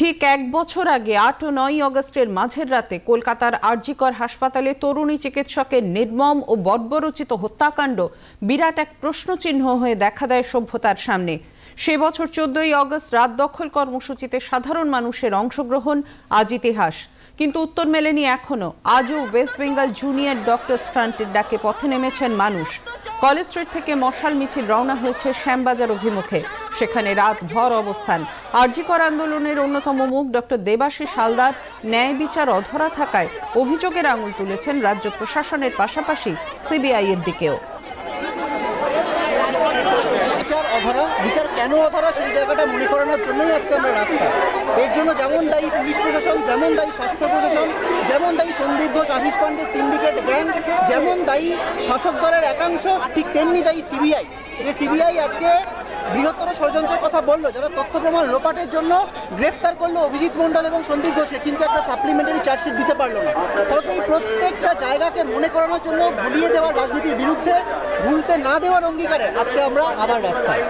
ঠিক এক বছর আগে ৮ ও ৯ অগস্টের মাঝের রাতে কলকাতার আরজিকর হাসপাতালে তরুণী চিকিৎসকের নির্মম ও বর্বরোচিত হত্যাকাণ্ড বিরাট এক প্রশ্নচিহ্ন হয়ে দেখা দেয় সভ্যতার সামনে। সে বছর ১৪ই অগস্ট রাত দখল কর্মসূচিতে সাধারণ মানুষের অংশগ্রহণ আজ ইতিহাস, কিন্তু উত্তর মেলেনি এখনো। আজও ওয়েস্ট বেঙ্গল জুনিয়র ডক্টরস ফ্রন্টের ডাকে পথে নেমেছেন মানুষ। কলেজ স্ট্রিট থেকে মশাল মিছিল রওনা হয়েছে শ্যামবাজার অভিমুখে, সেখানে রাতভর অবস্থান। আরজিকর আন্দোলনের অন্যতম মুখ ডক্টর দেবাশিস হালদার ন্যায় বিচার অধরা থাকায় অভিযোগের আঙুল তুলেছেন রাজ্য প্রশাসনের পাশাপাশি সিবিআই এর দিকেও। বিচার কেন অধরা সেই জায়গাটা মনে করানোর জন্যই আজকে আমরা রাস্তা। এর জন্য যেমন দায়ী পুলিশ প্রশাসন, যেমন দায়ী স্বাস্থ্য প্রশাসন, যেমন দায়ী সন্দীপ ঘোষ, আশিস পান্ডে সিন্ডিকেট গ্যাং, যেমন দায়ী শাসক দলের একাংশ, ঠিক তেমনি দায়ী সিবিআই। যে সিবিআই আজকে বৃহত্তর ষড়যন্ত্রের কথা বললো, যারা তথ্য প্রমাণ লোপাটের জন্য গ্রেপ্তার করলো অভিজিৎ মণ্ডল এবং সন্দীপ ঘোষকে, কিন্তু একটা সাপ্লিমেন্টারি চার্জশিট দিতে পারলো না। ফলত এই প্রত্যেকটা জায়গাকে মনে করানোর জন্য ভুলিয়ে দেওয়ার রাজনীতির বিরুদ্ধে, ভুলতে না দেওয়ার অঙ্গীকারে আজকে আমরা আবার রাস্তায়।